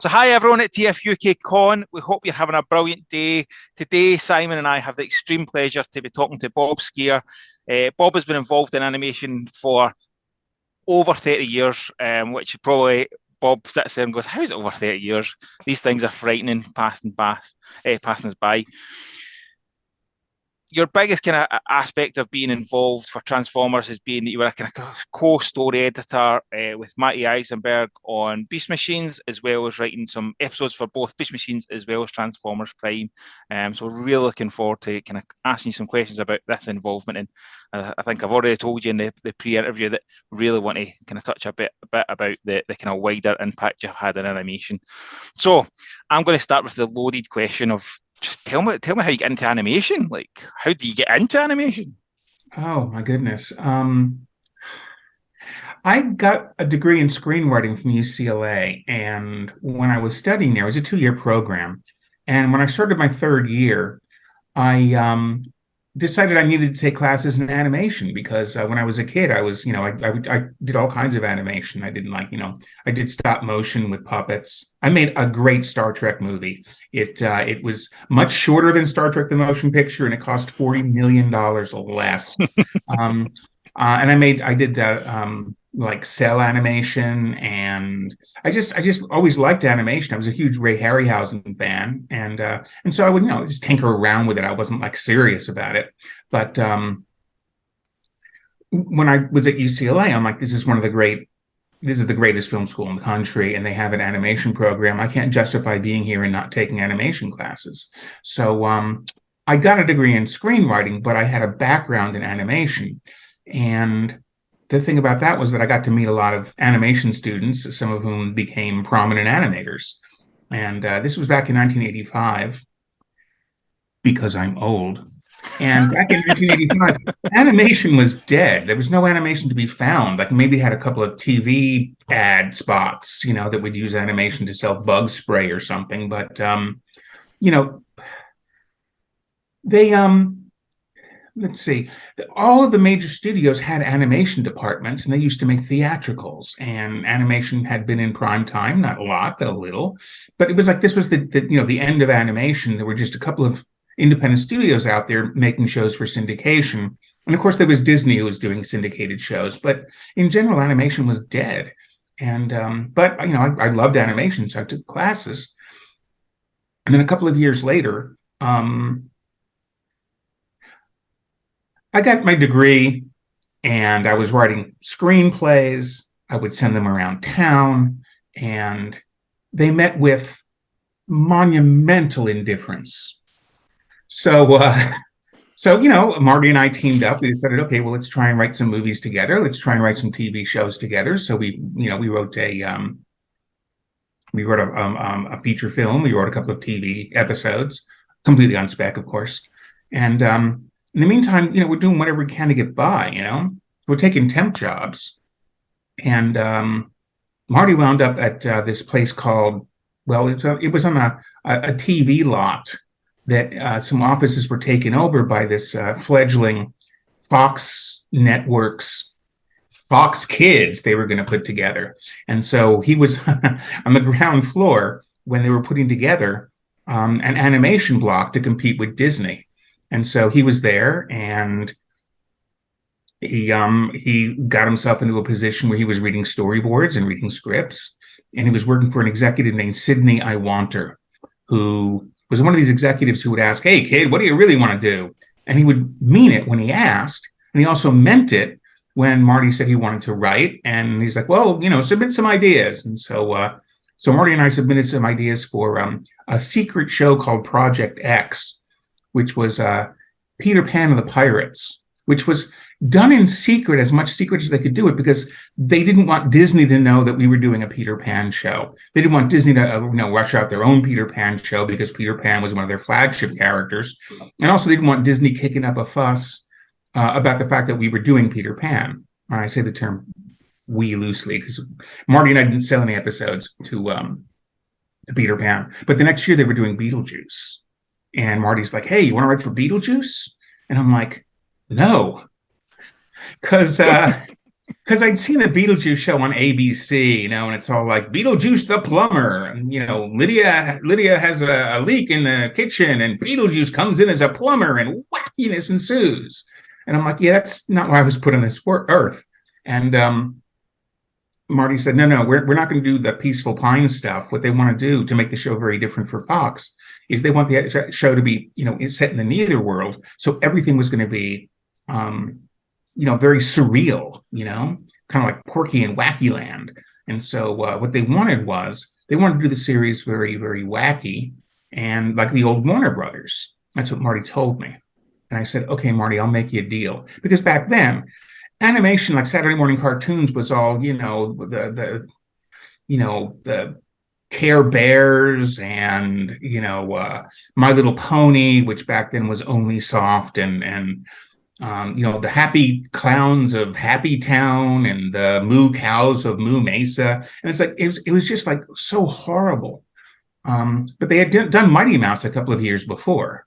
So hi everyone at TFUKCON. We hope you're having a brilliant day. Today, Simon and I have the extreme pleasure to be talking to Bob Skir. Bob has been involved in animation for over 30 years, which probably Bob sits there and goes, how's it over 30 years? These things are frightening, passing us by. Your biggest kind of aspect of being involved for Transformers has been that you were a kind of co-story editor with Matty Eisenberg on Beast Machines, as well as writing some episodes for both Beast Machines as well as Transformers Prime. So we're really looking forward to kind of asking you some questions about this involvement. And I think I've already told you in the pre-interview that we really want to kind of touch a bit about the kind of wider impact you've had in animation. So I'm going to start with the loaded question of, just tell me how you get into animation. Like, how do you get into animation? Oh my goodness. I got a degree in screenwriting from UCLA, and when I was studying there, it was a 2-year program. And when I started my third year, I decided I needed to take classes in animation because when I was a kid, I was, I did all kinds of animation. I didn't I did stop motion with puppets. I made a great Star Trek movie. It was much shorter than Star Trek: The Motion Picture, and it cost $40 million less. um, and I did like cell animation, and I just always liked animation. I was a huge Ray Harryhausen fan, and so I would just tinker around with it. I wasn't like serious about it, but when I was at UCLA, I'm like, this is the greatest film school in the country, and they have an animation program. I can't justify being here and not taking animation classes. So I got a degree in screenwriting, but I had a background in animation. And the thing about that was that I got to meet a lot of animation students, some of whom became prominent animators. And this was back in 1985, because I'm old. And back in 1985, animation was dead. There was no animation to be found. Like maybe had a couple of TV ad spots, that would use animation to sell bug spray or something. But, you know, they let's see, all of the major studios had animation departments, and they used to make theatricals, and animation had been in prime time, not a lot, but a little. But it was like this was the end of animation. There were just a couple of independent studios out there making shows for syndication. And of course, there was Disney who was doing syndicated shows, but in general, animation was dead. And but I loved animation, so I took classes. And then a couple of years later, I got my degree, and I was writing screenplays. I would send them around town, and they met with monumental indifference. So, Marty and I teamed up. We decided, okay, well, let's try and write some movies together. Let's try and write some TV shows together. So we wrote a feature film. We wrote a couple of TV episodes, completely on spec, of course. And in the meantime, we're doing whatever we can to get by. We're taking temp jobs. And Marty wound up at this place called, well, it was on a TV lot that some offices were taken over by this fledgling Fox Networks, Fox Kids they were going to put together. And so he was on the ground floor when they were putting together an animation block to compete with Disney. And so he was there, and he got himself into a position where he was reading storyboards and reading scripts, and he was working for an executive named Sidney Iwanter, who was one of these executives who would ask, "Hey, kid, what do you really want to do?" And he would mean it when he asked, and he also meant it when Marty said he wanted to write. And he's like, "Well, submit some ideas." And so Marty and I submitted some ideas for a secret show called Project X, which was Peter Pan and the Pirates, which was done in secret, as much secret as they could do it, because they didn't want Disney to know that we were doing a Peter Pan show. They didn't want Disney to rush out their own Peter Pan show, because Peter Pan was one of their flagship characters. And also they didn't want Disney kicking up a fuss about the fact that we were doing Peter Pan. And I say the term we loosely, because Marty and I didn't sell any episodes to Peter Pan. But the next year they were doing Beetlejuice. And Marty's like, "Hey, you want to write for Beetlejuice?" And I'm like, "No." Because because I'd seen the Beetlejuice show on ABC, and it's all like Beetlejuice the plumber, and Lydia has a leak in the kitchen, and Beetlejuice comes in as a plumber, and wackiness ensues. And I'm like, yeah, that's not why I was put on this earth. And Marty said, no, we're not going to do the Peaceful Pine stuff. What they want to do to make the show very different for Fox is they want the show to be, set in the Neither world. So everything was going to be, very surreal, kind of like Porky and Wacky Land. And so what they wanted to do the series very, very wacky and like the old Warner Brothers. That's what Marty told me. And I said, okay, Marty, I'll make you a deal. Because back then, animation like Saturday morning cartoons was all, the Care Bears and, My Little Pony, which back then was only soft, and the Happy Clowns of Happy Town and the Moo Cows of Moo Mesa. And it's like, it was just like so horrible. But they had done Mighty Mouse a couple of years before.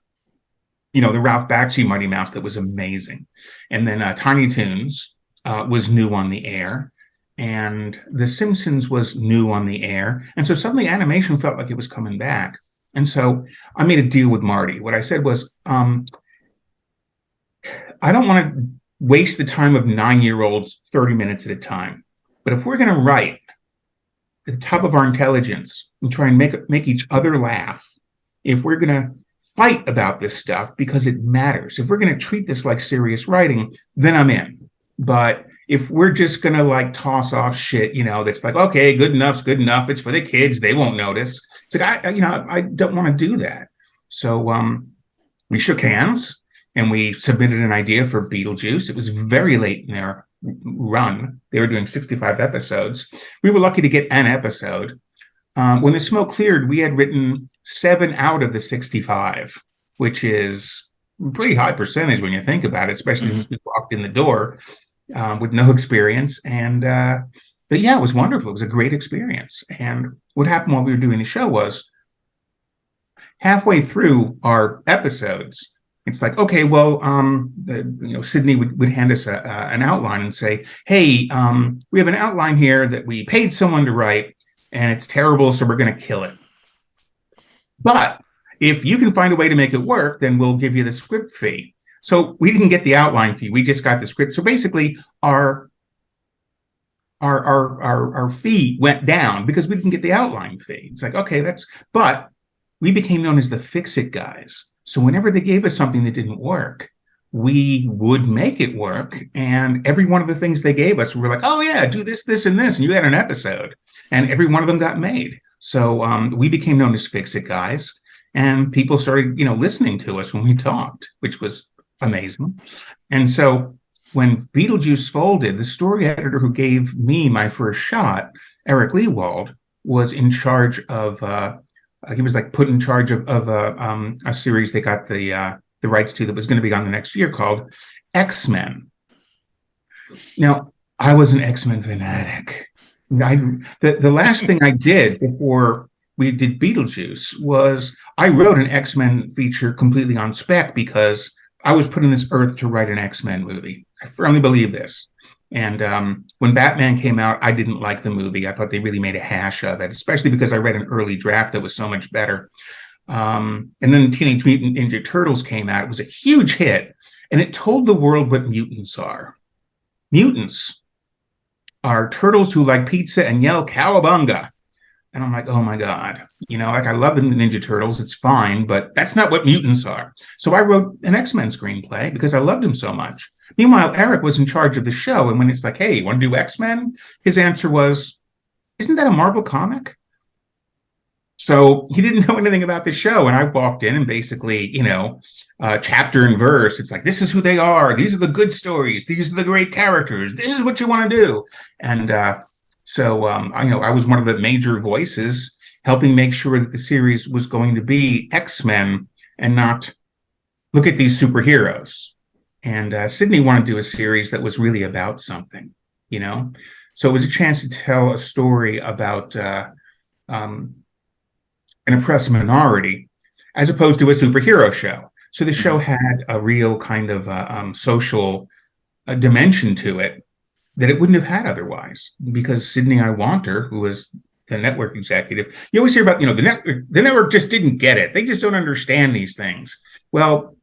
The Ralph Bakshi Mighty Mouse that was amazing. And then Tiny Toons was new on the air. And The Simpsons was new on the air. And so suddenly animation felt like it was coming back. And so I made a deal with Marty. What I said was, I don't want to waste the time of 9-year-olds 30 minutes at a time. But if we're going to write at the top of our intelligence and try and make each other laugh, if we're going to fight about this stuff because it matters, if we're going to treat this like serious writing, then I'm in. But if we're just going to like toss off shit, that's like, okay, good enough's good enough. It's for the kids. They won't notice. It's like, I don't want to do that. So we shook hands and we submitted an idea for Beetlejuice. It was very late in their run. They were doing 65 episodes. We were lucky to get an episode. When the smoke cleared, we had written 7 out of the 65, which is a pretty high percentage when you think about it, especially since we walked in the door with no experience. And but yeah, it was wonderful. It was a great experience. And what happened while we were doing the show was halfway through our episodes, it's like, okay, well, Sydney would hand us an outline and say, hey, we have an outline here that we paid someone to write, and it's terrible, so we're going to kill it. But if you can find a way to make it work, then we'll give you the script fee. So we didn't get the outline fee. We just got the script. So basically, our fee went down because we didn't get the outline fee. It's like, okay, but we became known as the fix-it guys. So whenever they gave us something that didn't work, we would make it work. And every one of the things they gave us, we were like, oh yeah, do this, this, and this. And you had an episode. And every one of them got made. So we became known as Fix-It Guys. And people started, listening to us when we talked, which was amazing. And so when Beetlejuice folded, the story editor who gave me my first shot, Eric Lewald, was in charge of, he was like put in charge of a series they got the rights to that was going to be on the next year called X-Men. Now, I was an X-Men fanatic. The last thing I did before we did Beetlejuice was I wrote an X-Men feature completely on spec because I was put on this earth to write an X-Men movie. I firmly believe this. And when Batman came out, I didn't like the movie. I thought they really made a hash of it, especially because I read an early draft that was so much better. And then Teenage Mutant Ninja Turtles came out. It was a huge hit, and it told the world what mutants are. Mutants are turtles who like pizza and yell cowabunga. And I'm like, oh my God, I love the Ninja Turtles. It's fine, but that's not what mutants are. So I wrote an X-Men screenplay because I loved him so much. Meanwhile, Eric was in charge of the show. And when it's like, hey, you want to do X-Men? His answer was, isn't that a Marvel comic? So he didn't know anything about the show. And I walked in and basically, chapter and verse, it's like, this is who they are. These are the good stories. These are the great characters. This is what you want to do. And so I was one of the major voices helping make sure that the series was going to be X-Men and not look at these superheroes. And Sydney wanted to do a series that was really about something, So it was a chance to tell a story about an oppressed minority as opposed to a superhero show. So the show had a real kind of social dimension to it that it wouldn't have had otherwise, because Sidney I. Wanter, who was the network executive, you always hear about, the network just didn't get it. They just don't understand these things. Well,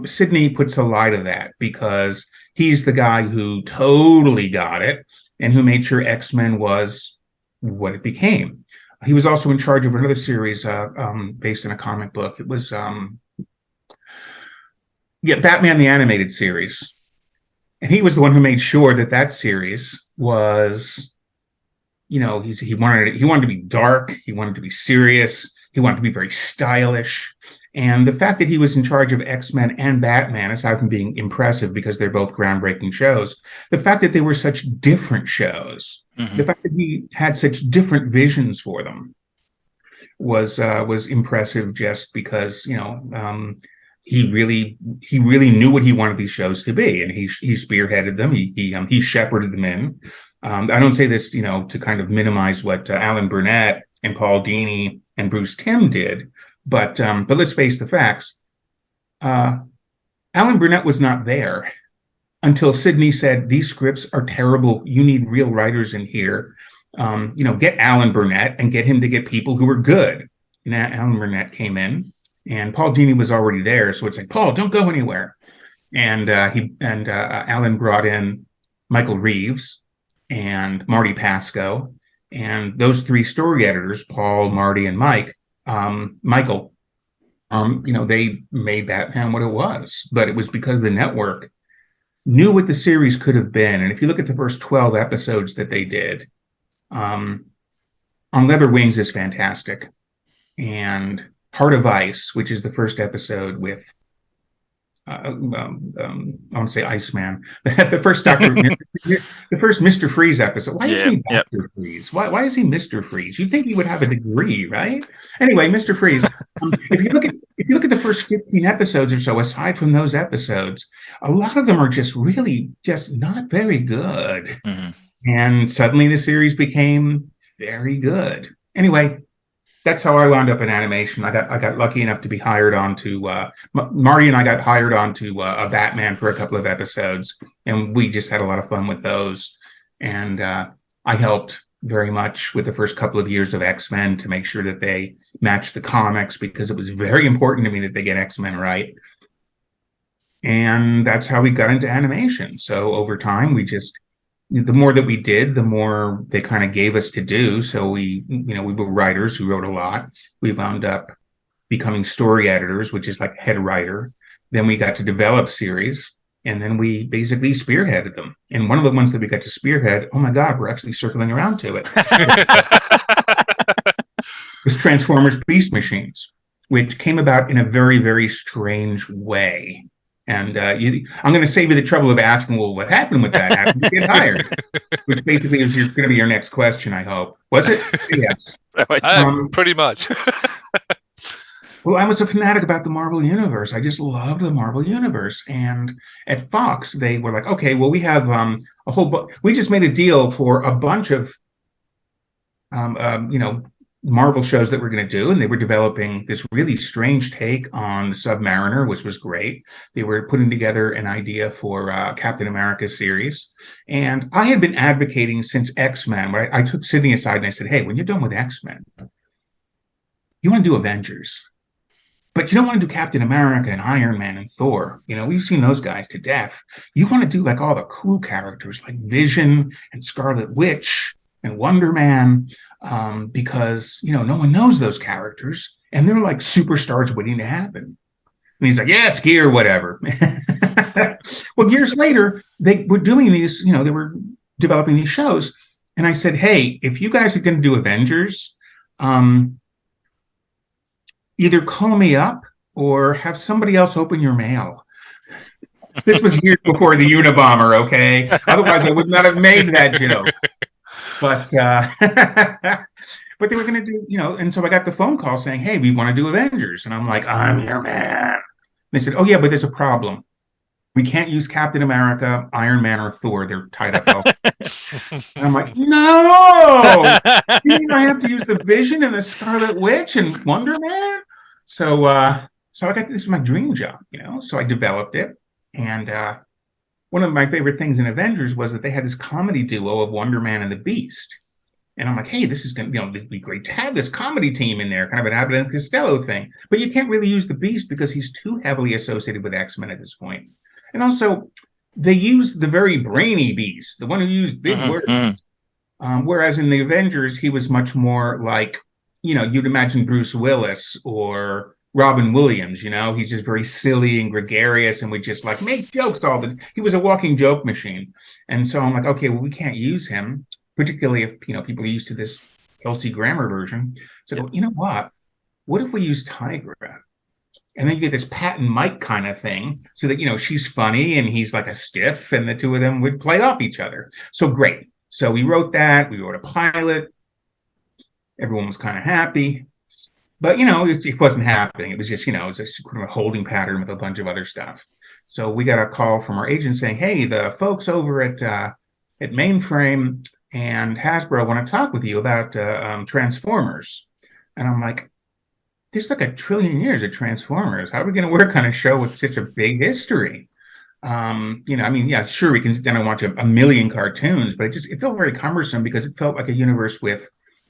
Sidney puts a lie to that, because he's the guy who totally got it and who made sure X-Men was what it became. He was also in charge of another series based in a comic book. It was Batman the Animated Series. And he was the one who made sure that series was, he wanted to be dark, he wanted to be serious, he wanted to be very stylish. And the fact that he was in charge of X-Men and Batman, aside from being impressive because they're both groundbreaking shows, the fact that they were such different shows, the fact that he had such different visions for them was impressive, just because, he really knew what he wanted these shows to be, and he spearheaded them. He shepherded them in. I don't say this, to kind of minimize what Alan Burnett and Paul Dini and Bruce Timm did, but let's face the facts. Alan Burnett was not there until Sidney said, "These scripts are terrible. You need real writers in here. Get Alan Burnett and get him to get people who are good." And Alan Burnett came in, and Paul Dini was already there, so it's like, "Paul, don't go anywhere." And Alan brought in Michael Reeves and Marty Pasco, and those three story editors, Paul, Marty, and Michael. They made Batman what it was, but it was because the network knew what the series could have been. And if you look at the first 12 episodes that they did, On Leather Wings is fantastic, and Heart of Ice, which is the first episode with, I want to say Iceman, the first the first Mr. Freeze episode. Why isn't he Dr. Freeze? Why is he Mr. Freeze? You'd think he would have a degree, right? Anyway, Mr. Freeze. If you look at the first 15 episodes or so, aside from those episodes, a lot of them are just really just not very good. And suddenly the series became very good. Anyway, that's how I wound up in animation. I got lucky enough to be hired onto Marty, and I got hired onto a Batman for a couple of episodes, and we just had a lot of fun with those. And I helped very much with the first couple of years of X-Men to make sure that they matched the comics, because it was very important to me that they get X-Men right. And that's how we got into animation. So over time, the more that we did, the more they kind of gave us to do. So we were writers who wrote a lot. We wound up becoming story editors, which is like head writer. Then we got to develop series, and then we basically spearheaded them. And one of the ones that we got to spearhead, oh my God, we're actually circling around to it, was Transformers Beast Machines, which came about in a very, very strange way. And I'm going to save you the trouble of asking, well, what happened with that? How did you get hired? Which basically is going to be your next question, I hope. Was it? So, yes. Pretty much. Well, I was a fanatic about the Marvel Universe. I just loved the Marvel Universe. And at Fox, they were like, okay, well, we have a whole we just made a deal for a bunch of, Marvel shows that we're going to do, and they were developing this really strange take on the Submariner, which was great. They were putting together an idea for Captain America series, and I had been advocating since X-Men. Where I took Sidney aside and I said, "Hey, when you're done with X-Men, you want to do Avengers, but you don't want to do Captain America and Iron Man and Thor. We've seen those guys to death. You want to do like all the cool characters like Vision and Scarlet Witch and Wonder Man." Because no one knows those characters, and they're like superstars waiting to happen. And he's like, "Yeah, Skir, whatever." Well, years later, they were doing these, they were developing these shows, and I said, "Hey, if you guys are going to do Avengers, either call me up or have somebody else open your mail." This was years before the Unabomber, okay? Otherwise, I would not have made that joke. But but they were going to do, and so I got the phone call saying, "Hey, we want to do Avengers." And I'm like, "I'm your man." And they said, "Oh, yeah, but there's a problem. We can't use Captain America, Iron Man, or Thor. They're tied up elsewhere." And I'm like, "No! You mean I have to use the Vision and the Scarlet Witch and Wonder Man?" So I got this was my dream job, So I developed it, and one of my favorite things in Avengers was that they had this comedy duo of Wonder Man and the Beast. And I'm like, hey, this is going to, it'd be great to have this comedy team in there, kind of an Abbott and Costello thing. But you can't really use the Beast because he's too heavily associated with X-Men at this point. And also, they used the very brainy Beast, the one who used big words. Whereas in the Avengers, he was much more like, you'd imagine Bruce Willis or Robin Williams, he's just very silly and gregarious and would just like make jokes he was a walking joke machine. And so I'm like, okay, well, we can't use him, particularly if, people are used to this Kelsey Grammer version. So, you know what if we use Tigra? And then you get this Pat and Mike kind of thing so that, she's funny and he's like a stiff and the two of them would play off each other. So great. So we wrote that. We wrote a pilot. Everyone was kind of happy. But, it wasn't happening. It was just, it was a sort of a holding pattern with a bunch of other stuff. So we got a call from our agent saying, hey, the folks over at Mainframe and Hasbro want to talk with you about Transformers. And I'm like, there's like 1 trillion years of Transformers. How are we going to work on a show with such a big history? Sure, we can sit down and watch a million cartoons, but it felt very cumbersome because it felt like a universe with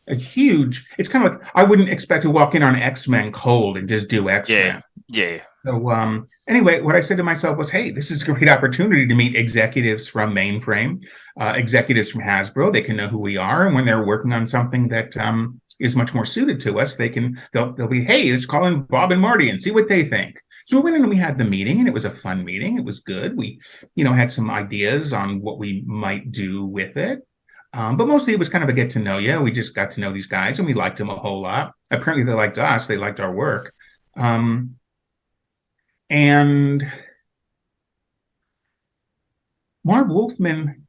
a huge, it's kind of like, I wouldn't expect to walk in on X-Men cold and just do X-Men. Yeah. So anyway, what I said to myself was, hey, this is a great opportunity to meet executives from Mainframe, executives from Hasbro. They can know who we are. And when they're working on something that is much more suited to us, they'll be, hey, let's call in Bob and Marty and see what they think. So we went in and we had the meeting, and it was a fun meeting. It was good. We, had some ideas on what we might do with it. But mostly it was kind of a get to know you. We just got to know these guys and we liked them a whole lot. Apparently they liked us. They liked our work. And Marv Wolfman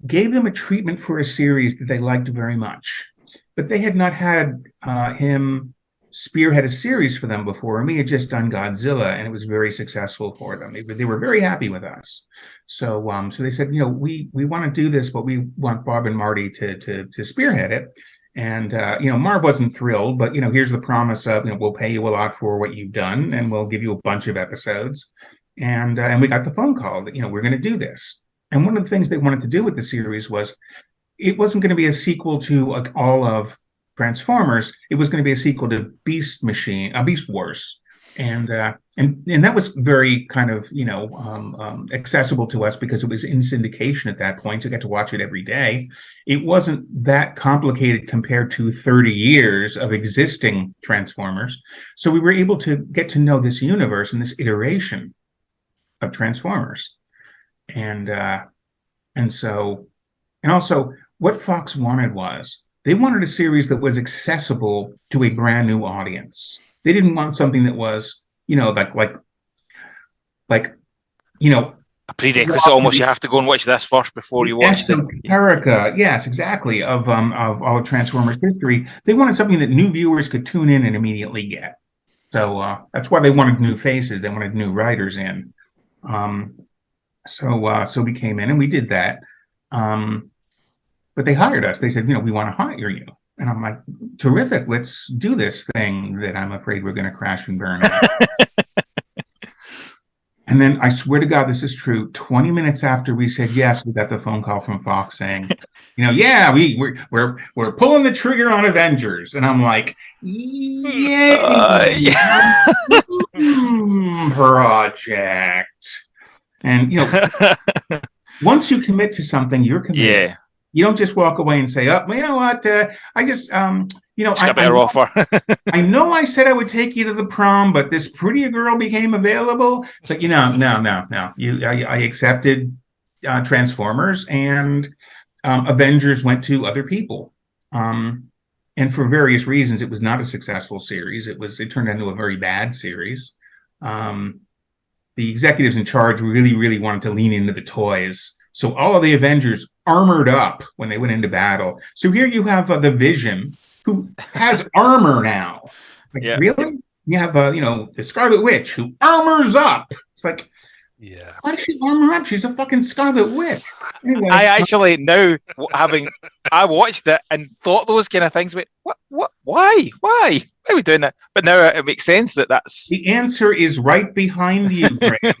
gave them a treatment for a series that they liked very much. But they had not had him spearhead a series for them before, and we had just done Godzilla, and it was very successful for them. They were very happy with us. So they said, we want to do this, but we want Bob and Marty to spearhead it. And Marv wasn't thrilled, but here's the promise of we'll pay you a lot for what you've done, and we'll give you a bunch of episodes. And we got the phone call that we're going to do this. And one of the things they wanted to do with the series was it wasn't going to be a sequel to all of Transformers. It was going to be a sequel to Beast Wars, and that was very kind of accessible to us because it was in syndication at that point, so we got to watch it every day. It wasn't that complicated compared to 30 years of existing Transformers, so we were able to get to know this universe and this iteration of Transformers, and also what Fox wanted was, they wanted a series that was accessible to a brand new audience. They didn't want something that was, like a prerequisite almost. You have to go and watch this first before you watch it. Esoterica, yes, exactly, of all of Transformers history. They wanted something that new viewers could tune in and immediately get. So that's why they wanted new faces. They wanted new writers in. So we came in and we did that. But they hired us. They said, we want to hire you. And I'm like, terrific. Let's do this thing that I'm afraid we're going to crash and burn. And then I swear to God, this is true. 20 minutes after we said yes, we got the phone call from Fox saying, we're pulling the trigger on Avengers. And I'm like, project. And once you commit to something, you're committed. Yeah. You don't just walk away and say, "Oh, you know what? I just, a better offer." I know I said I would take you to the prom, but this prettier girl became available. It's like, no. I accepted Transformers, and Avengers went to other people, and for various reasons, it was not a successful series. It turned into a very bad series. The executives in charge really, really wanted to lean into the toys. So all of the Avengers armored up when they went into battle. So here you have the Vision, who has armor now. Like, really? You have the Scarlet Witch, who armors up. It's like, Yeah. Why does she armor up? She's a fucking Scarlet Witch. Anyway, I actually now I watched it and thought those kind of things. Wait, what? Why are we doing that? But now it makes sense that's the answer is right behind you, Graham.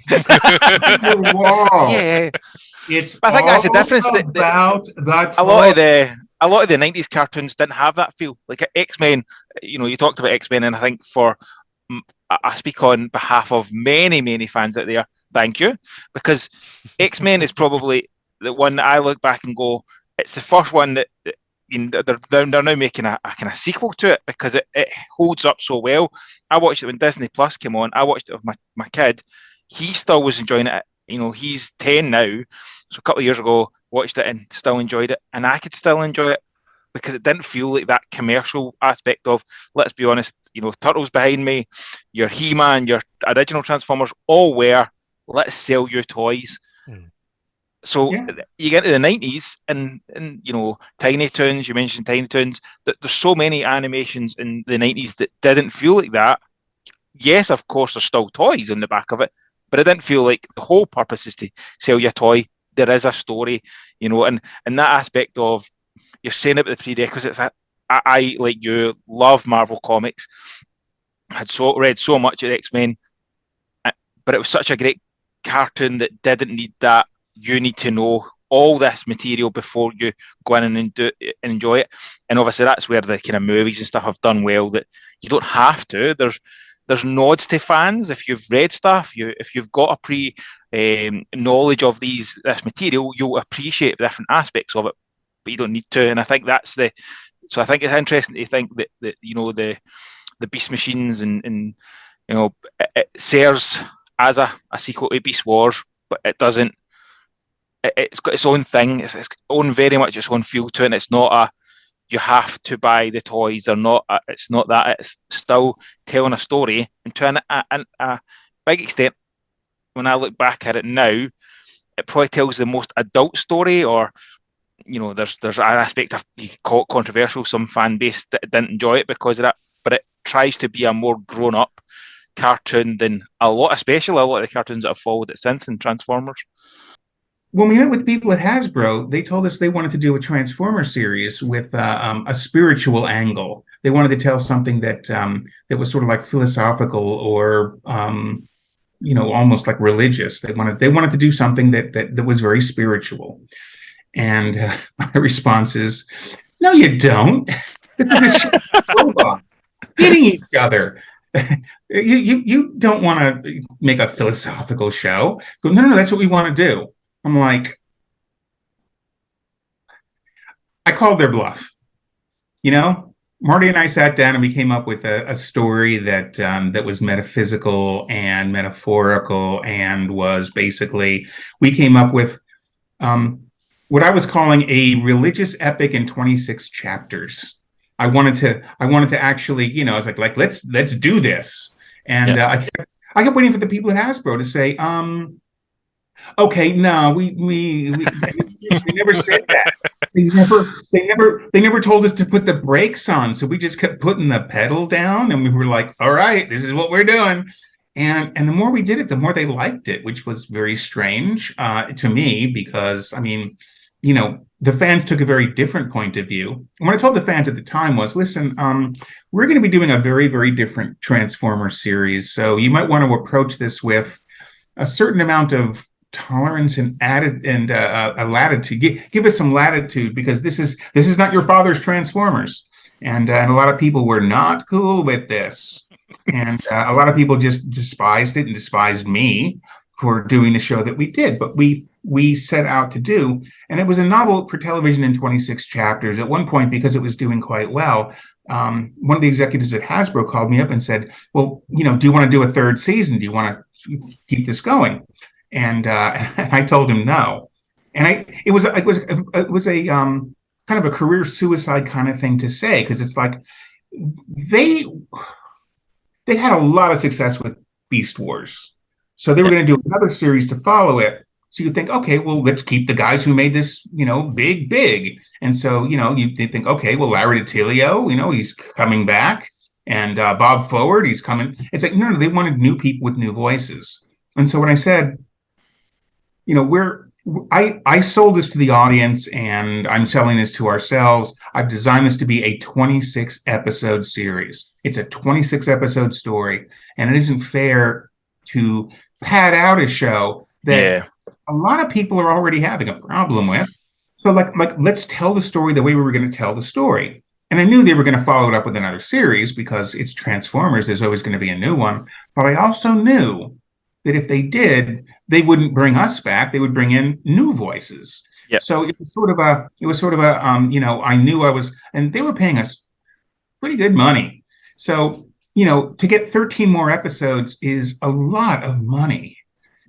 Your wall. Yeah, It's but I think all that's the difference. about the A lot of the 90s cartoons didn't have that feel. Like X-Men, you talked about X-Men, and I think I speak on behalf of many fans out there. Thank you, because X-Men is probably the one that I look back and go, it's the first one that they're now making a kind of sequel to it because it holds up so well. I watched it when Disney Plus came on. I watched it with my kid. He still was enjoying it. He's 10 now, so a couple of years ago watched it and still enjoyed it, and I could still enjoy it because it didn't feel like that commercial aspect of, let's be honest, Turtles behind me, your He-Man, your original Transformers, all were, let's sell you toys. So you get into the 90s and Tiny Toons, you mentioned Tiny Toons, that there's so many animations in the 90s that didn't feel like that. Yes, of course, there's still toys in the back of it, but it didn't feel like the whole purpose is to sell you a toy. There is a story, and that aspect of you're saying it with the prerequisites. I like you, love Marvel Comics. Had read so much of X-Men, but it was such a great cartoon that didn't need that. You need to know all this material before you go in and enjoy it. And obviously that's where the kind of movies and stuff have done well, that you don't have to. There's nods to fans. If you've read stuff, if you've got a knowledge of this material, you'll appreciate the different aspects of it, but you don't need to. And I think so I think it's interesting to think that the Beast Machines and it serves as a sequel to Beast Wars, but it doesn't. It's got its own thing. It's very much its own feel to it. And it's not you have to buy the toys or not. It's not that. It's still telling a story, and to a big extent, when I look back at it now, it probably tells the most adult story. Or there's an aspect of, you call it controversial. Some fan base didn't enjoy it because of that, but it tries to be a more grown up cartoon than especially a lot of the cartoons that have followed it since in Transformers. When we met with people at Hasbro, they told us they wanted to do a Transformers series with a spiritual angle. They wanted to tell something that was sort of like philosophical or almost like religious. They wanted to do something that was very spiritual. And my response is, no, you don't. This is a show of robots hitting each other. You don't want to make a philosophical show. Go, no, that's what we want to do. I'm like, I called their bluff. Marty and I sat down and we came up with a story that was metaphysical and metaphorical, and was basically, we came up with what I was calling a religious epic in 26 chapters. I wanted to actually, I was like let's do this, and I kept waiting for the people at Hasbro to say, okay, no, we never said that. They never told us to put the brakes on, so we just kept putting the pedal down, and we were like, all right, this is what we're doing. And the more we did it, the more they liked it, which was very strange to me, because the fans took a very different point of view. And what I told the fans at the time was, listen, we're going to be doing a very, very different Transformer series, so you might want to approach this with a certain amount of tolerance and a latitude. Give us some latitude, because this is not your father's Transformers, and a lot of people were not cool with this, and a lot of people just despised it and despised me for doing the show that we did. But we set out to do, and it was a novel for television in 26 chapters. At one point, because it was doing quite well, one of the executives at Hasbro called me up and said, well, do you want to do a third season? Do you want to keep this going? And I told him no. And it was a kind of a career suicide kind of thing to say, because it's like they had a lot of success with Beast Wars, so they were going to do another series to follow it. So you think, okay, well, let's keep the guys who made this, big. And so, they think, okay, well, Larry DiTilio, he's coming back, and Bob Forward, he's coming. It's like, no, they wanted new people with new voices. And so when I said, you know, I sold this to the audience, and I'm selling this to ourselves. I've designed this to be a 26 episode series. It's a 26 episode story, and it isn't fair to pad out a show that Yeah. a lot of people are already having a problem with. So like let's tell the story the way we were going to tell the story. And I knew they were going to follow it up with another series because it's Transformers. There's always going to be a new one. But I also knew that if they did, they wouldn't bring us back. They would bring in new voices. Yep. So it was sort of a, you know, I knew I was, and they were paying us pretty good money. So, you know, to get 13 more episodes is a lot of money.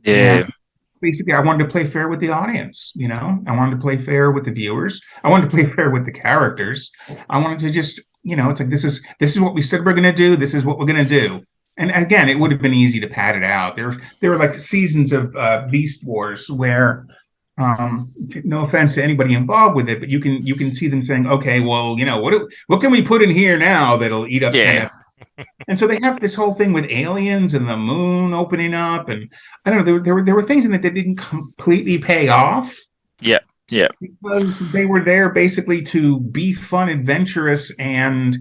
Yeah. And basically, I wanted to play fair with the audience. You know, I wanted to play fair with the viewers. I wanted to play fair with the characters. I wanted to just, you know, it's like this is what we said we're going to do. This is what we're going to do. And again, it would have been easy to pad it out. There were like seasons of Beast Wars where, no offense to anybody involved with it, but you can see them saying, okay, well, you know, what can we put in here now that'll eat up 10. And so they have this whole thing with aliens and the moon opening up, and I don't know. There were things in it that didn't completely pay off. Yeah. Yeah. Because they were there basically to be fun, adventurous, and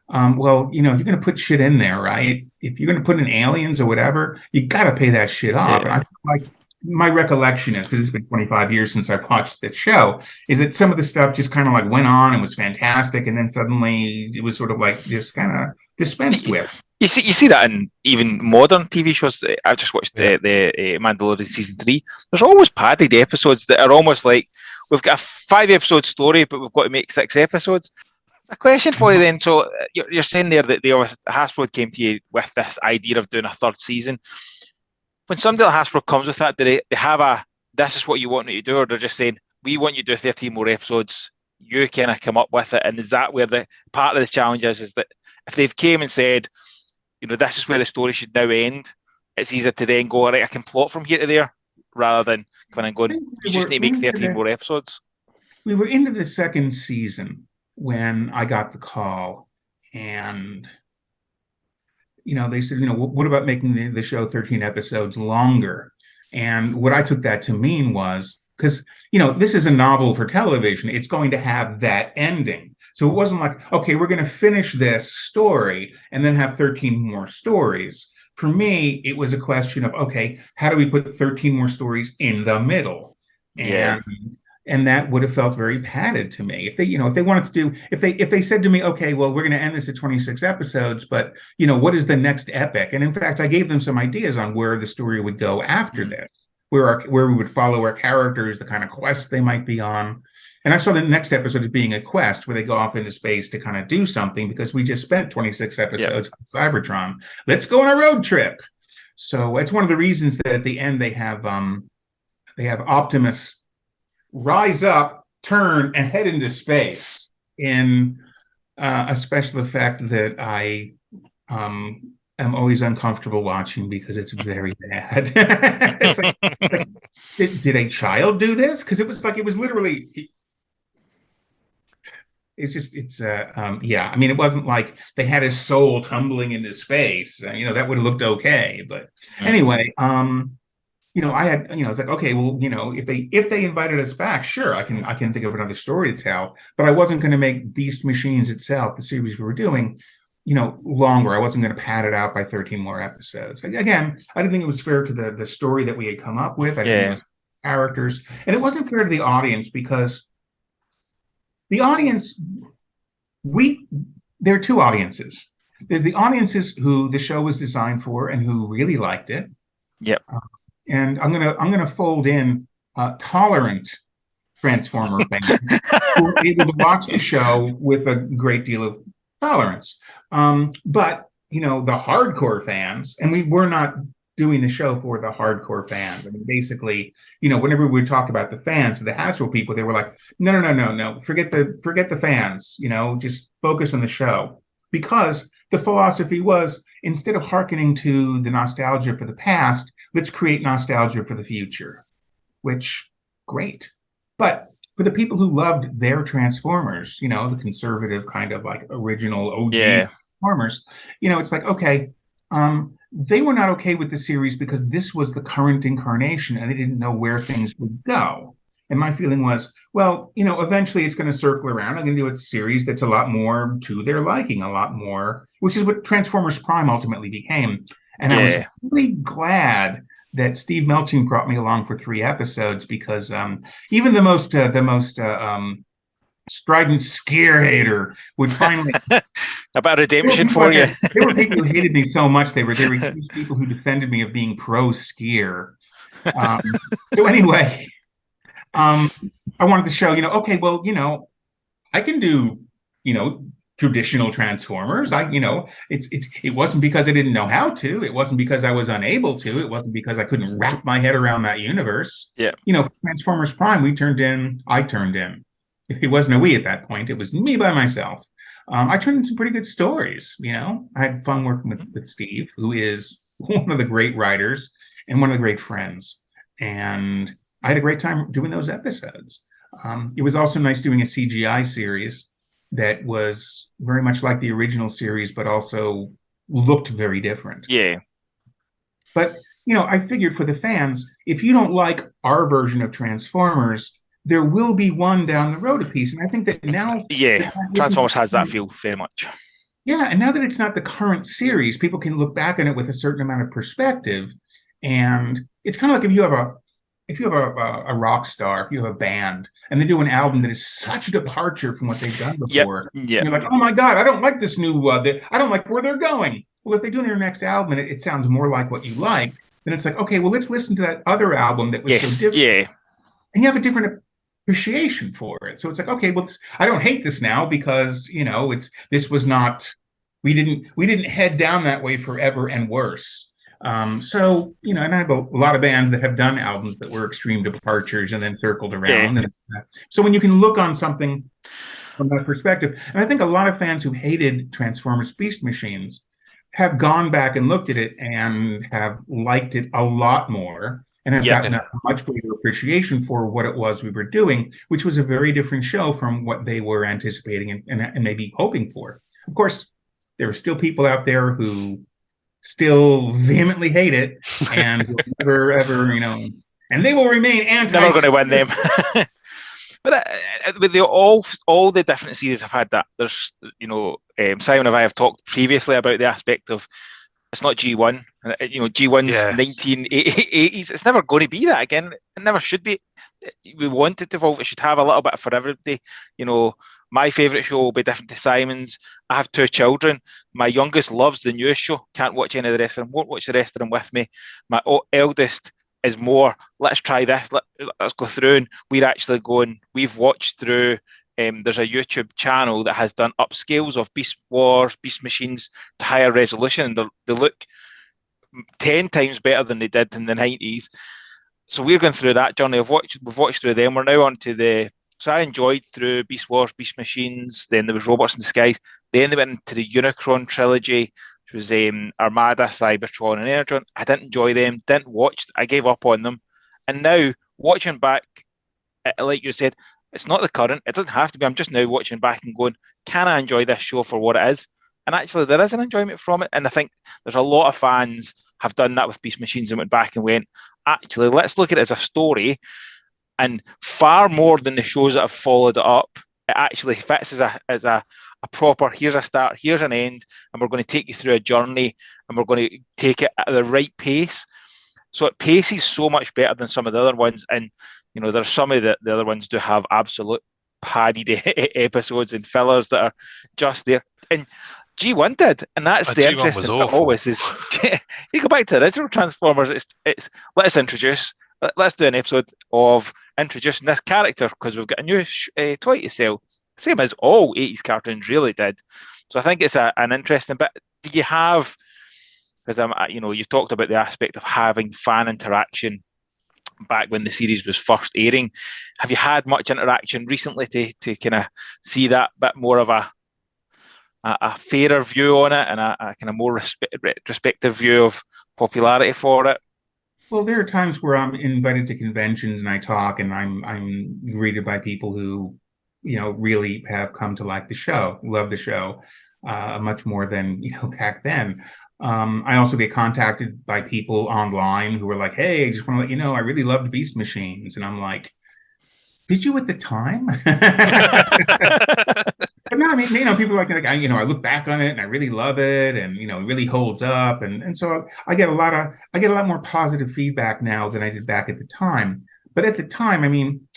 well, you know, you're going to put shit in there, right? If you're going to put in aliens or whatever, you got to pay that shit off. Yeah. And I feel like my recollection is, because it's been 25 years since I've watched that show, is that some of the stuff just kind of like went on and was fantastic, and then suddenly it was sort of like just kind of dispensed with. You see that in even modern TV shows. I've just watched the Mandalorian season 3. There's always padded episodes that are almost like we've got a 5-episode story, but we've got to make 6 episodes. A question for you then. So you're saying there that Hasbro came to you with this idea of doing a 3rd season. When somebody like Hasbro comes with that, do they have this is what you want me to do, or they're just saying, we want you to do 13 more episodes, you kind of come up with it? And is that where the part of the challenge is that if they've came and said, you know, this is where the story should now end, it's easier to then go, all right, I can plot from here to there, rather than coming and going, you just need to make 13 more episodes? We were into the 2nd season when I got the call, and you know, they said, you know, what about making the show 13 episodes longer? And what I took that to mean was, because, you know, this is a novel for television, it's going to have that ending. So it wasn't like, okay, we're going to finish this story and then have 13 more stories. For me, it was a question of, okay, how do we put 13 more stories in the middle? And that would have felt very padded to me. If they wanted to do, if they said to me, okay, well, we're going to end this at 26 episodes, but you know, what is the next epic? And in fact, I gave them some ideas on where the story would go after this, where we would follow our characters, the kind of quests they might be on. And I saw the next episode as being a quest where they go off into space to kind of do something, because we just spent 26 episodes on Cybertron. Let's go on a road trip. So it's one of the reasons that at the end they have Optimus rise up, turn, and head into space in a special effect that I am always uncomfortable watching because it's very bad. It's like, did a child do this? Because it was literally. I mean, it wasn't like they had his soul tumbling into space. You know, that would have looked okay. But anyway, you know, I had, you know, it's like, okay, well, you know, if they invited us back, sure, I can think of another story to tell, but I wasn't going to make Beast Machines itself, the series we were doing, you know, longer. I wasn't going to pad it out by 13 more episodes. Again, I didn't think it was fair to the story that we had come up with. I didn't think it was characters, and it wasn't fair to the audience, because the audience, there are 2 audiences. There's the audiences who the show was designed for and who really liked it. Yep. And I'm gonna fold in tolerant Transformer fans who are able to watch the show with a great deal of tolerance. But you know, the hardcore fans, and we were not doing the show for the hardcore fans. I mean, basically, you know, whenever we would talk about the fans, the Hasbro people, they were like, no, forget the fans. You know, just focus on the show, because the philosophy was, instead of hearkening to the nostalgia for the past, let's create nostalgia for the future, which, great. But for the people who loved their Transformers, you know, the conservative kind of like original OG Transformers, you know, it's like, okay, they were not okay with the series because this was the current incarnation and they didn't know where things would go. And my feeling was, well, eventually it's going to circle around. I'm going to do a series that's a lot more to their liking, a lot more, which is what Transformers Prime ultimately became. And I was Yeah. really glad that Steve Melching brought me along for 3 episodes because even the most strident Skir hater would finally About redemption for you. There were people who hated me so much they were people who defended me of being pro Skir. So anyway, I wanted to show, okay, well, I can do, traditional Transformers. It wasn't because I didn't know how to. It wasn't because I was unable to. It wasn't because I couldn't wrap my head around that universe. Yeah. Transformers Prime, I turned in. It wasn't a we at that point. It was me by myself. I turned in some pretty good stories. I had fun working with Steve, who is one of the great writers and one of the great friends. And I had a great time doing those episodes. It was also nice doing a CGI series that was very much like the original series, but also looked very different. Yeah. But, I figured for the fans, if you don't like our version of Transformers, there will be one down the road a piece. And I think that now... Yeah, Transformers has that feel very much. Yeah, and now that it's not the current series, people can look back on it with a certain amount of perspective. And it's kind of like if you have a rock star, if you have a band, and they do an album that is such a departure from what they've done before, yep. You're like, oh my God, I don't like this new, I don't like where they're going. Well, if they do their next album and it sounds more like what you like, then it's like, okay, well, let's listen to that other album that was so different. Yeah. And you have a different appreciation for it. So it's like, okay, well, I don't hate this now because, this was not, we didn't head down that way forever and worse. So, and I have a lot of bands that have done albums that were extreme departures and then circled around. Yeah. And so when you can look on something from that perspective, and I think a lot of fans who hated Transformers Beast Machines have gone back and looked at it and have liked it a lot more and have gotten a much greater appreciation for what it was we were doing, which was a very different show from what they were anticipating and maybe hoping for. Of course, there are still people out there who still vehemently hate it and will never ever, and they will remain anti. Never going to win them. But with all the different series I've had, that there's, Simon and I have talked previously about the aspect of it's not G1. G1's 1980s. It's never going to be that again. It never should be. We want it to evolve. It should have a little bit for everybody. My favourite show will be different to Simon's. I have 2 children. My youngest loves the newest show. Can't watch any of the rest of them. Won't watch the rest of them with me. My eldest is more, let's try this. Let's go through. And we're actually going, we've watched through. There's a YouTube channel that has done upscales of Beast Wars, Beast Machines to higher resolution. And they look 10 times better than they did in the 90s. So we're going through that journey. We've watched through them. We're now on to so I enjoyed through Beast Wars, Beast Machines. Then there was Robots in Disguise. Then they went into the Unicron trilogy, which was Armada, Cybertron, and Energon. I didn't enjoy them. Didn't watch. I gave up on them. And now watching back, like you said, it's not the current. It doesn't have to be. I'm just now watching back and going, can I enjoy this show for what it is? And actually, there is an enjoyment from it. And I think there's a lot of fans have done that with Beast Machines and went back and went, actually, let's look at it as a story. And far more than the shows that have followed it up, it actually fits as a proper, here's a start, here's an end, and we're going to take you through a journey, and we're going to take it at the right pace. So it paces so much better than some of the other ones. And, there's some of the other ones do have absolute padded episodes and fillers that are just there. And G1 did, and that's the interesting bit always is you go back to the original Transformers, it's let's do an episode of introducing this character because we've got a new toy to sell, same as all 80s cartoons really did. So I think it's an interesting bit. Do you have, because you've talked about the aspect of having fan interaction back when the series was first airing. Have you had much interaction recently to kind of see that bit more of a fairer view on it and a kind of more retrospective view of popularity for it? Well, there are times where I'm invited to conventions and I talk, and I'm greeted by people who, really have come to like the show, love the show, much more than back then. I also get contacted by people online who are like, "Hey, I just want to let you know I really loved Beast Machines," and I'm like, "Did you at the time?" But no, I mean, people are like, I look back on it and I really love it, and it really holds up, and so I get a lot more positive feedback now than I did back at the time. But at the time, I mean,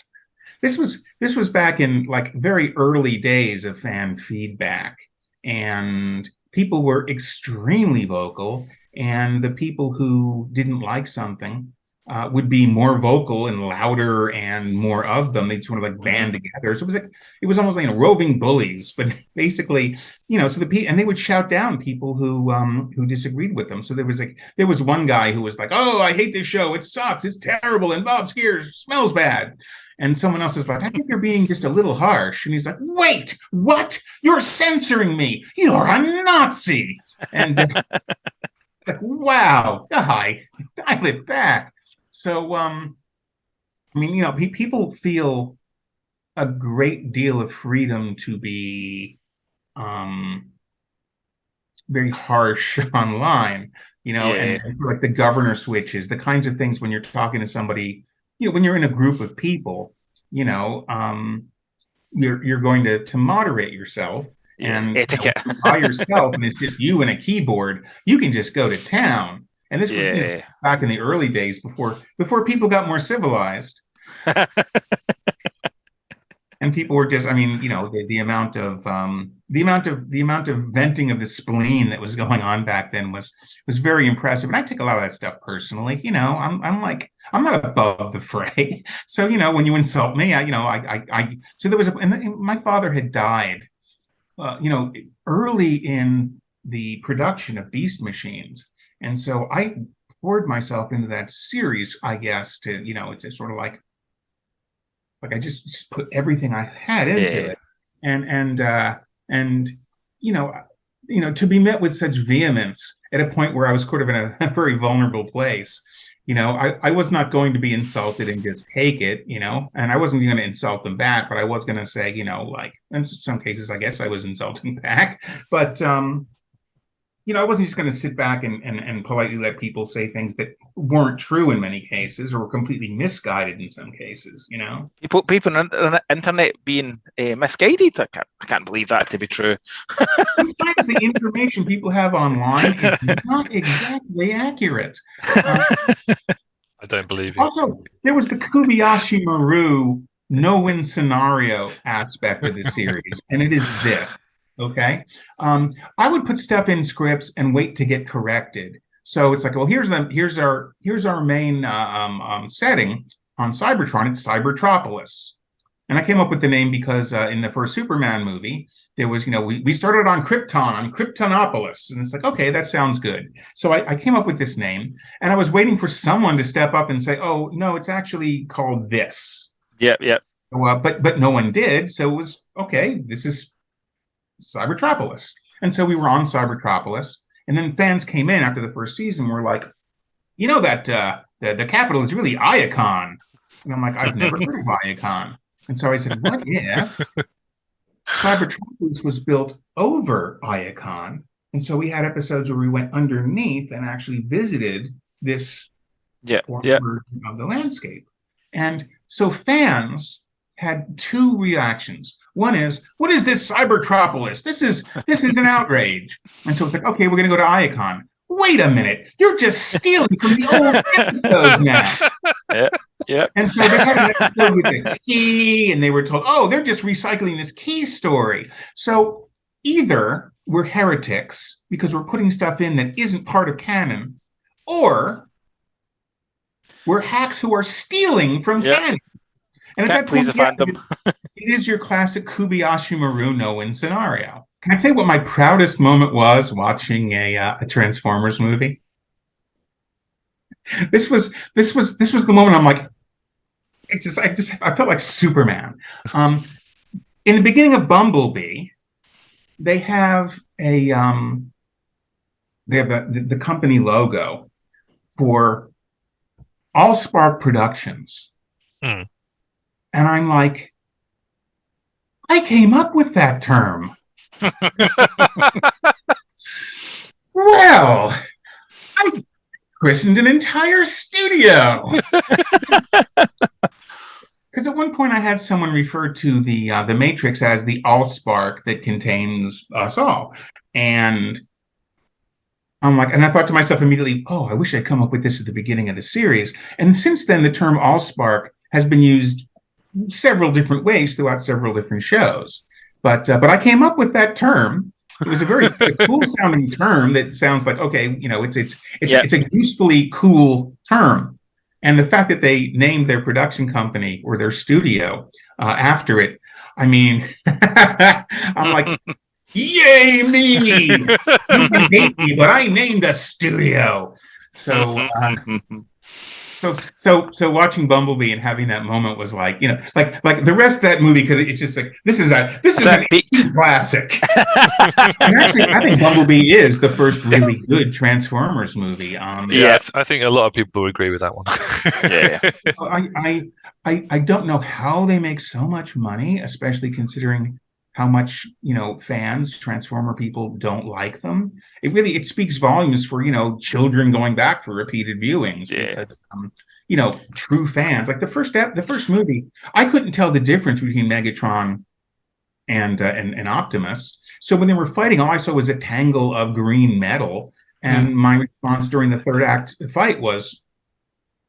this was back in like very early days of fan feedback, and people were extremely vocal, and the people who didn't like something would be more vocal and louder and more of them. They'd sort of like band together. So it was almost like roving bullies, but basically, so and they would shout down people who disagreed with them. So there was one guy who was like, "Oh, I hate this show. It sucks. It's terrible. And Bob Skir smells bad." And someone else is like, "I think you're being just a little harsh." And he's like, "Wait, what? You're censoring me. You're a Nazi." And like, wow, guy, dial it back. So, I mean, people feel a great deal of freedom to be very harsh online, and like the governor switches, the kinds of things when you're talking to somebody, when you're in a group of people, you're going to moderate yourself. And etiquette. by yourself, and it's just you and a keyboard, you can just go to town. And this was back in the early days before people got more civilized. And people were just, I mean, the amount of venting of the spleen that was going on back then was very impressive. And I take a lot of that stuff personally. I'm like, I'm not above the fray. So, when you insult me, so there was and my father had died, early in the production of Beast Machines. And so I poured myself into that series, I guess, to, it's sort of like I just put everything I had into it. And to be met with such vehemence at a point where I was sort of in a very vulnerable place, I was not going to be insulted and just take it, and I wasn't going to insult them back, but I was going to say, like, in some cases, I guess I was insulting back, but, I wasn't just going to sit back and politely let people say things that weren't true in many cases or were completely misguided in some cases, People on the internet being misguided. I can't believe that to be true. Sometimes the information people have online is not exactly accurate. I don't believe you. Also, there was the Kobayashi Maru no-win scenario aspect of the series, and it is this. Okay, I would put stuff in scripts and wait to get corrected. So it's like, well, here's our main setting on Cybertron. It's Cybertropolis, and I came up with the name because in the first Superman movie, there was, we started on Krypton, on Kryptonopolis, and it's like, okay, that sounds good. So I came up with this name, and I was waiting for someone to step up and say, "Oh no, it's actually called this." Yep. But no one did. So it was okay. This is Cybertropolis. And so we were on Cybertropolis, and then fans came in after the first season, were like, that the capital is really Iacon. And I'm like, I've never heard of Iacon. And so I said, what if Cybertropolis was built over Iacon? And so we had episodes where we went underneath and actually visited this version of the landscape. And so fans had two reactions. One is, what is this Cybertropolis? This is an outrage. And so it's like, okay, we're going to go to Iacon. Wait a minute, you're just stealing from the old episodes now. Yeah. And so they had an episode with the key, and they were told, oh, they're just recycling this key story. So either we're heretics because we're putting stuff in that isn't part of canon, or we're hacks who are stealing from canon. And can't please the fandom. It is your classic Kobayashi Maru no-win scenario. Can I tell you what my proudest moment was watching a Transformers movie? This was the moment I'm like, I felt like Superman. In the beginning of Bumblebee, they have the company logo for Allspark Productions. Mm. And I'm like, I came up with that term. Well, christened an entire studio. Because at one point I had someone refer to the Matrix as the AllSpark that contains us all. And I'm like, and I thought to myself immediately, oh, I wish I'd come up with this at the beginning of the series. And since then, the term AllSpark has been used several different ways throughout several different shows. But I came up with that term. It was a very cool sounding term that sounds like, okay, it's a usefully cool term. And the fact that they named their production company or their studio after it, I mean, I'm like, yay me! You can hate me, but I named a studio. So watching Bumblebee and having that moment was like, like the rest of that movie it's just like this is an 80s classic. And actually, I think Bumblebee is the first really good Transformers movie. I think a lot of people would agree with that one. I don't know how they make so much money, especially considering how much fans, Transformer people, don't like them. It speaks volumes for children going back for repeated viewings. Because, true fans, like the first movie, I couldn't tell the difference between Megatron and Optimus. So when they were fighting, all I saw was a tangle of green metal, and my response during the third act fight was,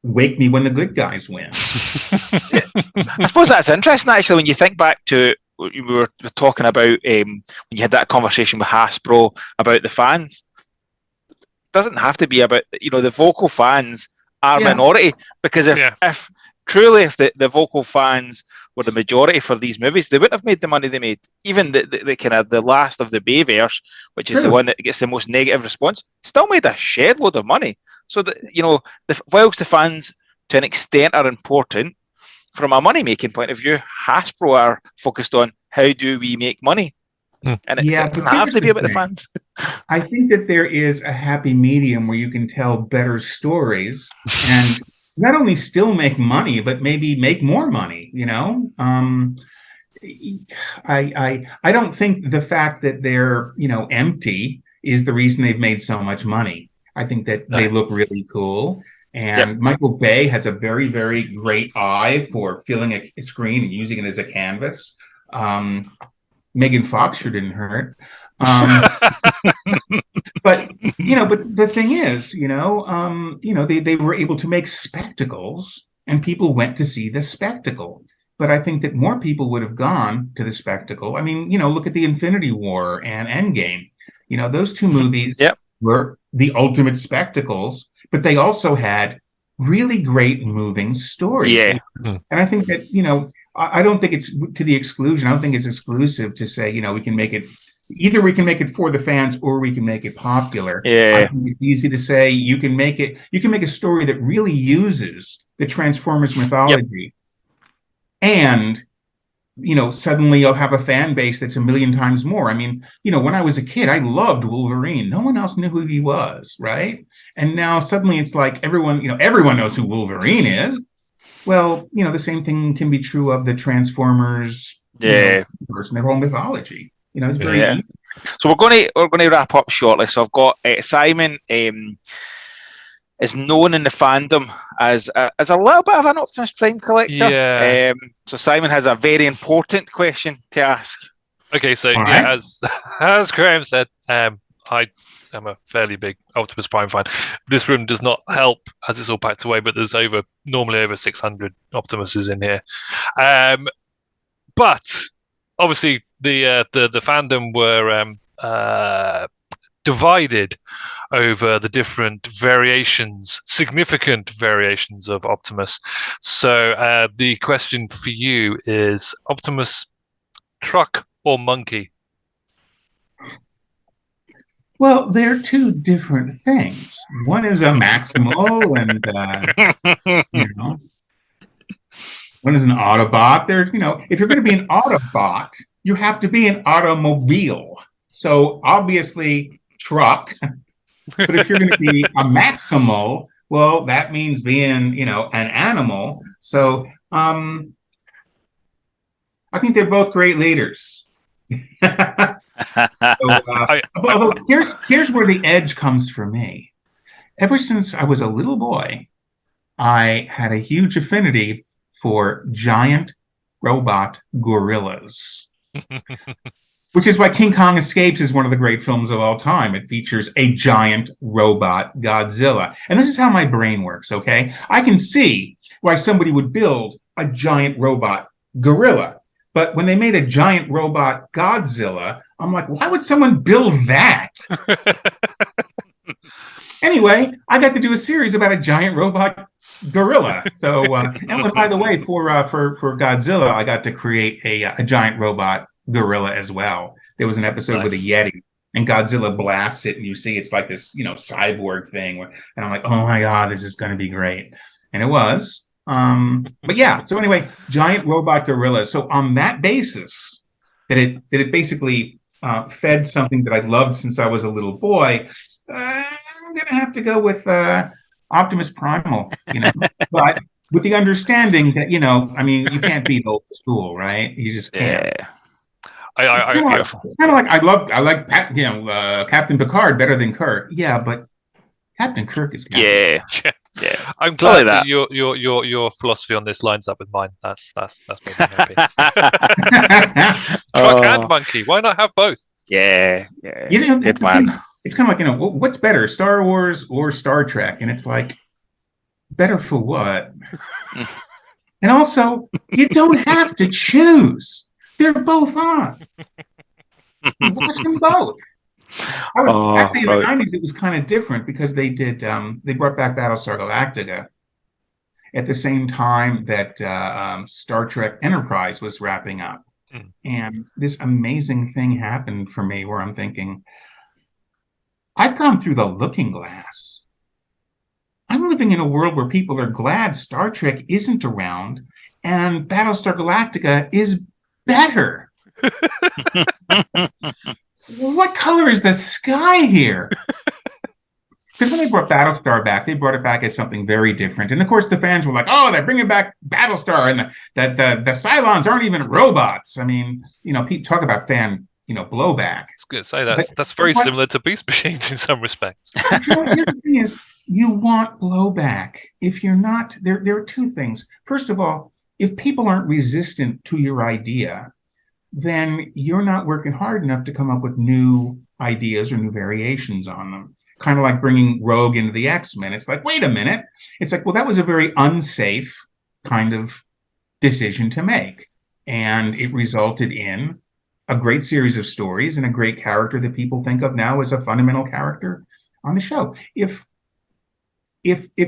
"Wake me when the good guys win." I suppose that's interesting, actually, when you think back to. We were talking about when you had that conversation with Hasbro about the fans. It doesn't have to be about the vocal fans are minority, because if truly the vocal fans were the majority for these movies, they wouldn't have made the money they made. Even the kind of the last of the Bayverse, which is the one that gets the most negative response, still made a shed load of money. So that whilst the fans to an extent are important, from a money-making point of view, Hasbro are focused on how do we make money. And it doesn't have to be about the fans. I think that there is a happy medium where you can tell better stories and not only still make money, but maybe make more money, I don't think the fact that they're, empty is the reason they've made so much money. I think that they look really cool. And Michael Bay has a very, very great eye for filling a screen and using it as a canvas. Megan Fox sure didn't hurt. But the thing is, they were able to make spectacles, and people went to see the spectacle. But I think that more people would have gone to the spectacle. I mean, look at the Infinity War and Endgame. Those two movies were the ultimate spectacles, but they also had really great moving stories. Yeah. And I think that, I don't think it's to the exclusion. I don't think it's exclusive to say, we can make it, either we can make it for the fans or we can make it popular. Yeah. I think it's easy to say you can make a story that really uses the Transformers mythology. And suddenly you'll have a fan base that's a million times more. I mean, when I was a kid, I loved Wolverine. No one else knew who he was, right? And now suddenly it's like everyone knows who Wolverine is. Well, the same thing can be true of the Transformers, person, their whole mythology. It's very easy. So we're going to wrap up shortly. So I've got Simon. Is known in the fandom as a little bit of an Optimus Prime collector. Yeah. So Simon has a very important question to ask. Okay, so right. as Graham said, I am a fairly big Optimus Prime fan. This room does not help as it's all packed away, but there's normally over 600 Optimuses in here. But obviously the fandom were divided over the different significant variations of Optimus. So the question for you is, Optimus truck or monkey? Well, they're two different things. One is a Maximal, and one is an Autobot. If you're going to be an Autobot, you have to be an automobile. So obviously, truck. But if you're going to be a Maximal, well, that means being, an animal. So I think they're both great leaders. Although here's where the edge comes for me. ever since I was a little boy, I had a huge affinity for giant robot gorillas, which is why King Kong Escapes is one of the great films of all time. It features a giant robot Godzilla. And this is how my brain works, okay? I can see why somebody would build a giant robot gorilla. But when they made a giant robot Godzilla, I'm like, why would someone build that? Anyway, I got to do a series about a giant robot gorilla. So, and by the way, for Godzilla, I got to create a giant robot gorilla as well. There was an episode with a Yeti, and Godzilla blasts it, and you see it's like this, cyborg thing. And I'm like, oh my god, this is going to be great, and it was. But yeah. So anyway, giant robot gorilla. So on that basis, that it basically fed something that I loved since I was a little boy. I'm gonna have to go with Optimus Primal, but with the understanding that you can't beat old school, right? You just can't. Yeah. It's kind of like I like Captain Picard better than Kirk. Yeah, but Captain Kirk is yeah. I'm glad that your philosophy on this lines up with mine. That's made me happy. Truck and monkey. Why not have both? Yeah. It's kind of like, what's better, Star Wars or Star Trek? And it's like, better for what? And also, you don't have to choose. They're both on. You watch them both. Actually, in the 90s, it was kind of different because they brought back Battlestar Galactica at the same time that Star Trek Enterprise was wrapping up. And this amazing thing happened for me where I'm thinking, I've gone through the looking glass. I'm living in a world where people are glad Star Trek isn't around and Battlestar Galactica is better. What color is the sky here? Because when they brought Battlestar back, they brought it back as something very different. And of course, the fans were like, oh, they're bringing back Battlestar and the Cylons aren't even robots. I mean, talk about fan blowback. I was going to say that's very similar to Beast Machines in some respects. The thing is, you want blowback. If you're not, there are two things. First of all, if people aren't resistant to your idea, then you're not working hard enough to come up with new ideas or new variations on them. Kind of like bringing Rogue into the X-Men. It's like, wait a minute. It's like, well, that was a very unsafe kind of decision to make. And it resulted in a great series of stories and a great character that people think of now as a fundamental character on the show. If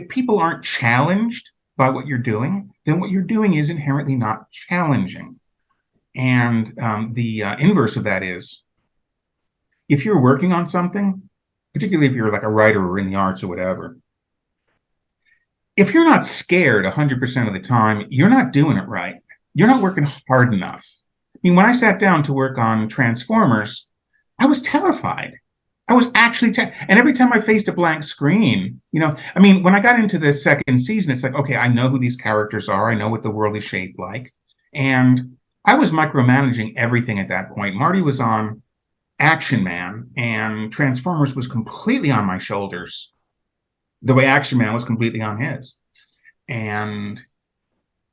people aren't challenged by what you're doing, then what you're doing is inherently not challenging. And the inverse of that is, if you're working on something, particularly if you're like a writer or in the arts or whatever, if you're not scared 100% of the time, you're not doing it right. You're not working hard enough. I mean, when I sat down to work on Transformers, I was terrified. I was actually, and every time I faced a blank screen, when I got into the second season, it's like, okay, I know who these characters are. I know what the world is shaped like. And I was micromanaging everything at that point. Marty was on Action Man, and Transformers was completely on my shoulders, the way Action Man was completely on his. And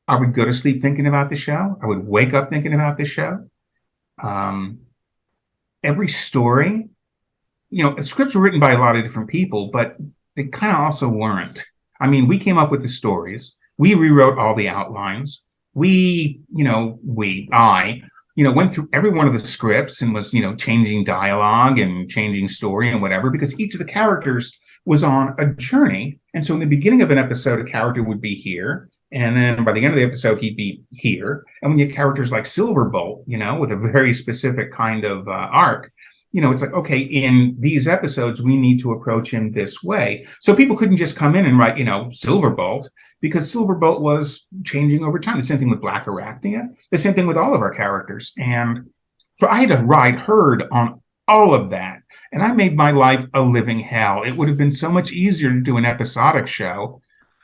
I would go to sleep thinking about the show. I would wake up thinking about the show. Every story, scripts were written by a lot of different people, but they kind of also weren't. I mean, we came up with the stories. We rewrote all the outlines. I went through every one of the scripts and was, changing dialogue and changing story and whatever, because each of the characters was on a journey. And so in the beginning of an episode, a character would be here. And then by the end of the episode, he'd be here. And when you have characters like Silverbolt, with a very specific kind of arc, it's like, okay, in these episodes, we need to approach him this way. So people couldn't just come in and write, Silverbolt, because Silverbolt was changing over time. The same thing with Black Arachnia, the same thing with all of our characters. And so I had to ride herd on all of that. And I made my life a living hell. It would have been so much easier to do an episodic show,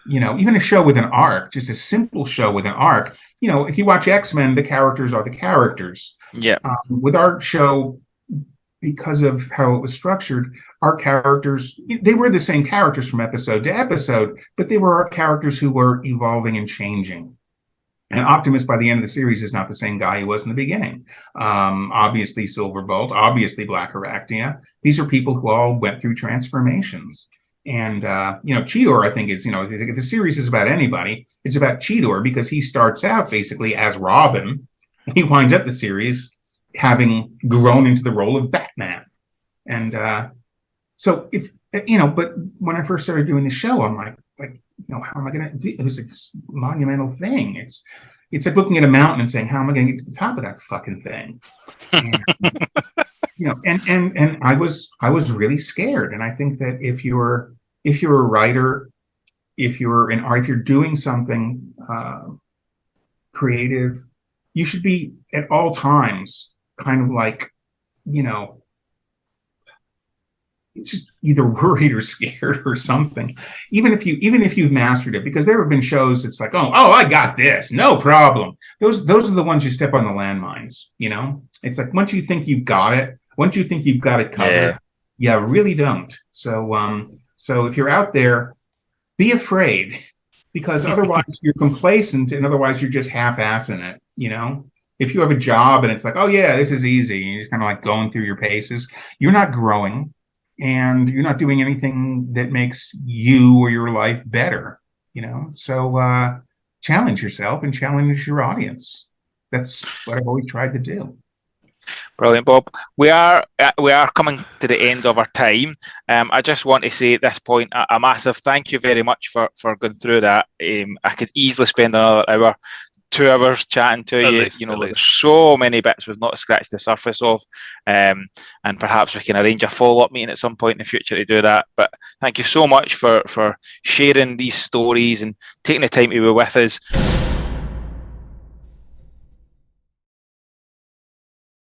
even a show with an arc, just a simple show with an arc. If you watch X-Men, the characters are the characters. Yeah. With our show, because of how it was structured, our characters, they were the same characters from episode to episode, but they were our characters who were evolving and changing. And Optimus, by the end of the series, is not the same guy he was in the beginning. Obviously, Silverbolt, obviously, Black Arachnia. These are people who all went through transformations. And, Cheetor, I think, is, if the series is about anybody, it's about Cheetor, because he starts out basically as Robin. He winds up the series having grown into the role of Batman. And so but when I first started doing the show, I'm like, how am I going to do it? It was this monumental thing. It's like looking at a mountain and saying, how am I going to get to the top of that fucking thing? And, and I was really scared. And I think that if you're a writer, if you're doing something creative, you should be at all times kind of like, it's just either worried or scared or something. Even if you've mastered it, because there have been shows it's like, oh, I got this, no problem. Those are the ones you step on the landmines. It's like once you think you've got it, once you think you've got it covered, you really don't. So if you're out there, be afraid, because otherwise you're complacent, and otherwise you're just half-assing it. If you have a job and it's like, oh yeah, this is easy, and you're kind of like going through your paces, you're not growing. And you're not doing anything that makes you or your life better, So challenge yourself and challenge your audience. That's what I've always tried to do. Brilliant, Bob. We are coming to the end of our time. I just want to say at this point a massive thank you very much for going through that. I could easily spend another hour, 2 hours chatting to you. There's so many bits we've not scratched the surface of, and perhaps we can arrange a follow-up meeting at some point in the future to do that. But thank you so much for sharing these stories and taking the time to be with us.